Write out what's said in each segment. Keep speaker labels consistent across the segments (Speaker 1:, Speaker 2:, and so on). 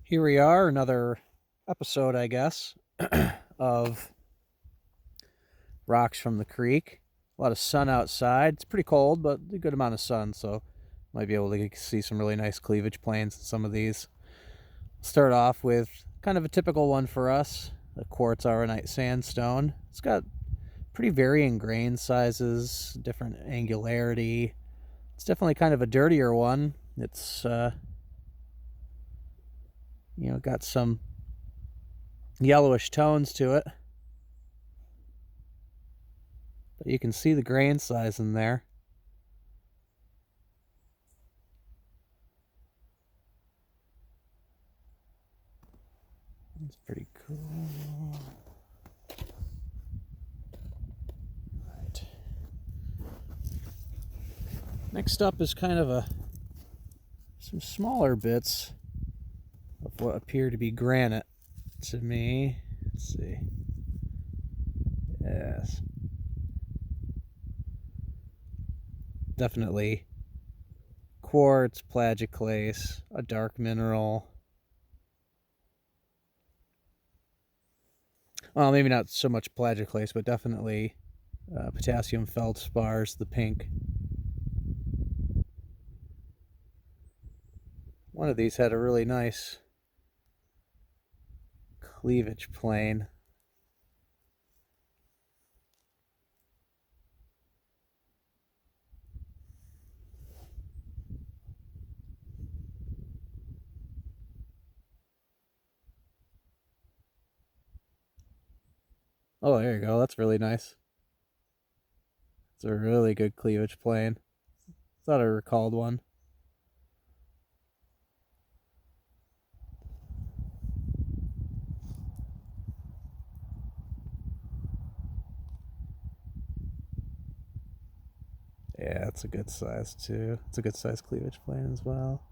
Speaker 1: Here we are, another episode, I guess, of Rocks from the Creek. A lot of sun outside. It's pretty cold, but a good amount of sun, so might be able to see some really nice cleavage planes in some of these. Start off with kind of a typical one for us, a quartz arenite sandstone. It's got pretty varying grain sizes, different angularity. It's definitely kind of a dirtier one. It's got some yellowish tones to it, but you can see the grain size in there. It's pretty cool. Right. Next up is kind of some smaller bits of what appear to be granite to me. Let's see. Yes. Definitely quartz, plagioclase, a dark mineral. Well, maybe not so much plagioclase, but definitely potassium feldspars, the pink. One of these had a really nice cleavage plane. Oh, there you go. That's really nice. It's a really good cleavage plane. Thought I recalled one. Yeah, it's a good size too. It's a good size cleavage plane as well.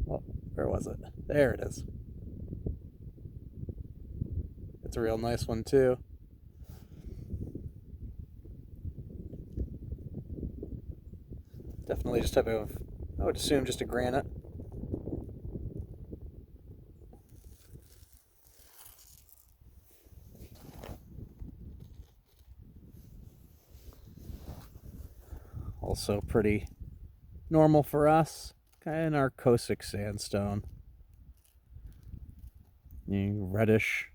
Speaker 1: Oh, where was it? There it is. It's a real nice one too. Definitely just type of, I would assume, just a granite. Also pretty normal for us. Kind of narcotic sandstone. Reddish.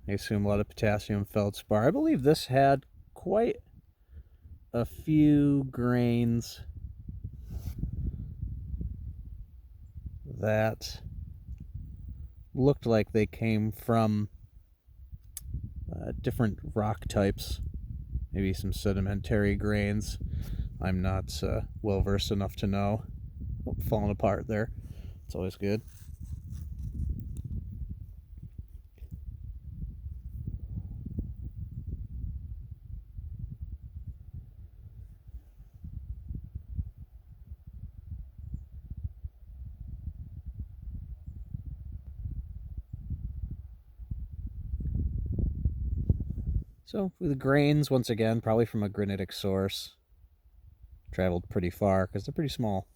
Speaker 1: I assume a lot of potassium feldspar. I believe this had quite a few grains that looked like they came from different rock types, maybe some sedimentary grains. I'm not well versed enough to know. Oh, falling apart there. It's always good. So the grains, once again, probably from a granitic source. Traveled pretty far because they're pretty small.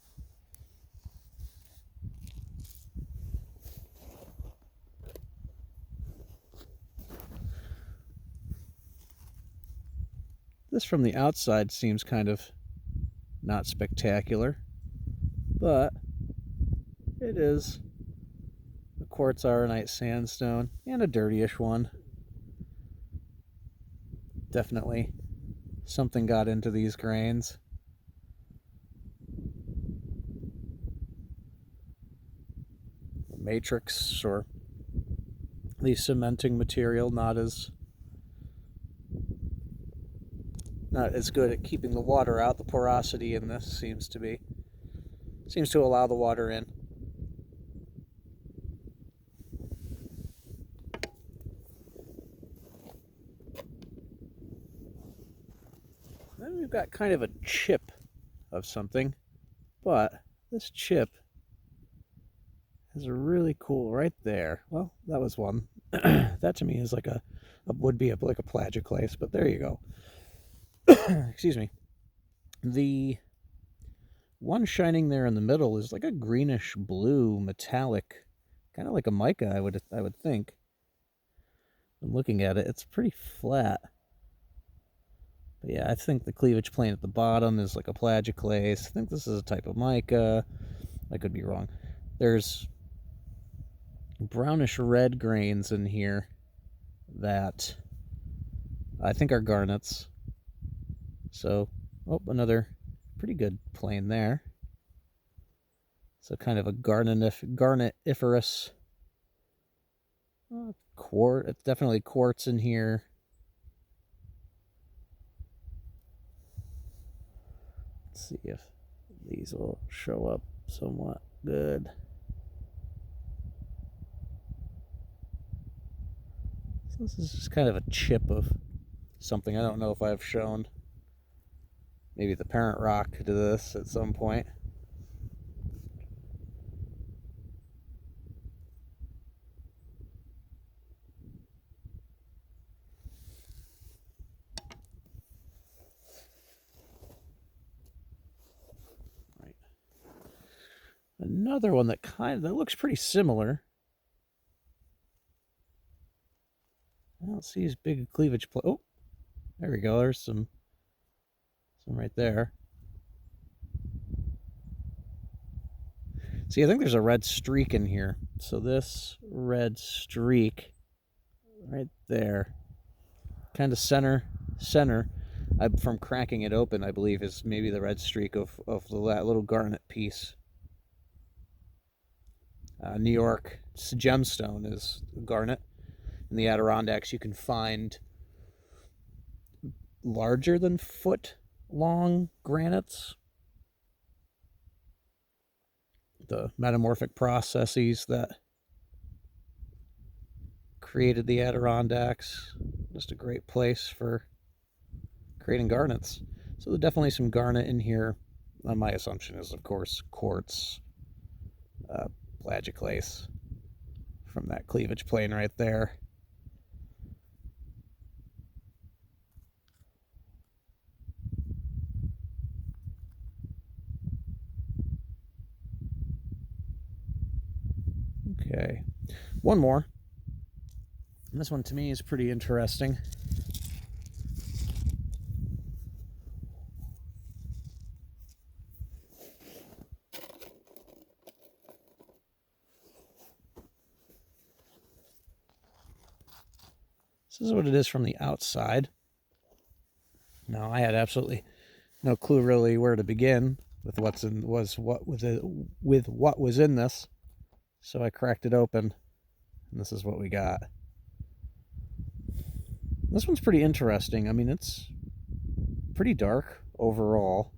Speaker 1: This from the outside seems kind of not spectacular, but it is a quartz arenite sandstone and a dirtyish one. Definitely something got into these grains. The matrix or the cementing material not as good at keeping the water out. The porosity in this seems to allow the water in. Then we've got kind of a chip of something, but this chip is a really cool right there. Well, that was one. That to me is like would be like a plagioclase, but there you go. Excuse me. The one shining there in the middle is like a greenish blue metallic, kind of like a mica. I would think. I'm looking at it; it's pretty flat. But yeah, I think the cleavage plane at the bottom is like a plagioclase. I think this is a type of mica. I could be wrong. There's brownish red grains in here that I think are garnets. So, oh, another pretty good plane there. So kind of a garnetiferous quartz. It's definitely quartz in here. Let's see if these will show up somewhat good. So this is just kind of a chip of something. I don't know if I've shown maybe the parent rock to this at some point. Right. Another one that looks pretty similar. I don't see as big a cleavage plate. Oh, there we go. There's some right there. See, I think there's a red streak in here. So this red streak right there, kind of center, from cracking it open, I believe, is maybe the red streak of that little garnet piece. New York gemstone is garnet. In the Adirondacks, you can find larger than foot long granites. The metamorphic processes that created the Adirondacks. Just a great place for creating garnets. So there's definitely some garnet in here. My assumption is, of course, quartz, plagioclase from that cleavage plane right there. Okay, one more. And this one to me is pretty interesting. This is what it is from the outside. Now, I had absolutely no clue really where to begin with what was in this. So I cracked it open, and this is what we got. This one's pretty interesting. I mean, it's pretty dark overall.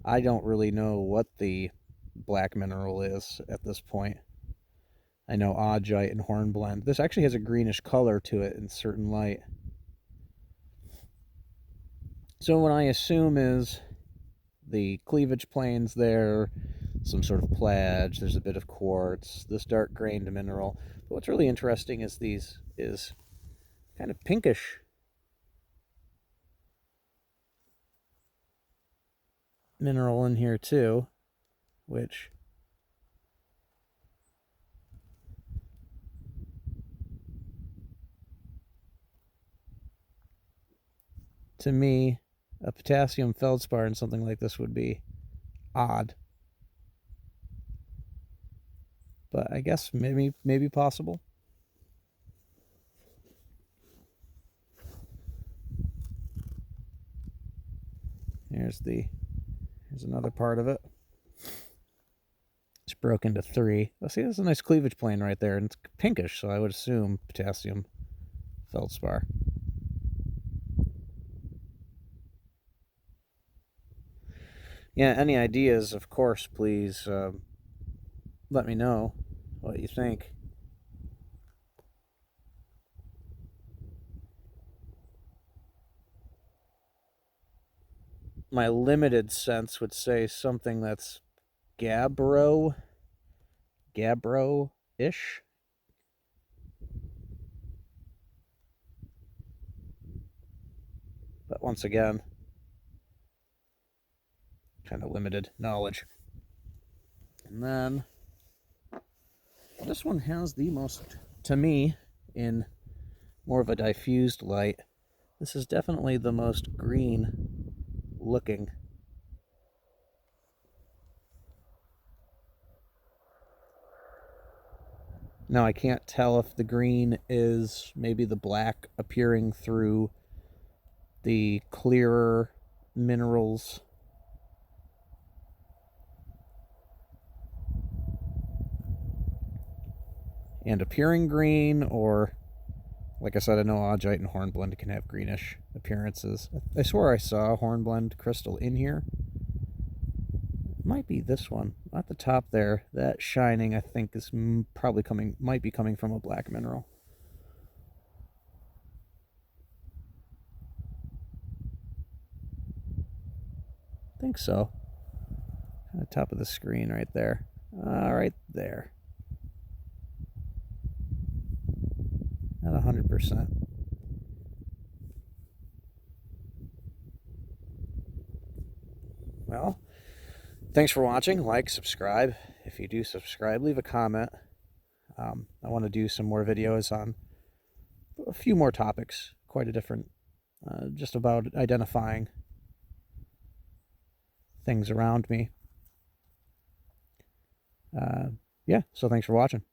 Speaker 1: I don't really know what the black mineral is at this point. I know augite and hornblende. This actually has a greenish color to it in certain light. So what I assume is the cleavage planes there, some sort of plage, there's a bit of quartz, this dark grained mineral. But what's really interesting is kind of pinkish mineral in here too, which to me, a potassium feldspar in something like this would be odd. But I guess maybe possible. Here's another part of it. It's broke into three. Let's see, there's a nice cleavage plane right there, and it's pinkish, so I would assume potassium feldspar. Yeah, any ideas, of course, please let me know what you think. My limited sense would say something that's gabbro-ish. But once again, kind of limited knowledge. And then this one has the most, to me, in more of a diffused light, this is definitely the most green looking. Now I can't tell if the green is maybe the black appearing through the clearer minerals and appearing green, or like I said, I know augite and hornblende can have greenish appearances. I swear I saw a hornblende crystal in here. It might be this one at the top there. That shining, I think, is probably might be coming from a black mineral. I think so. At the top of the screen right there. Right there. Not 100%. Well, thanks for watching. Like, subscribe. If you do subscribe, leave a comment. I want to do some more videos on a few more topics, quite a different, just about identifying things around me. Yeah, so thanks for watching.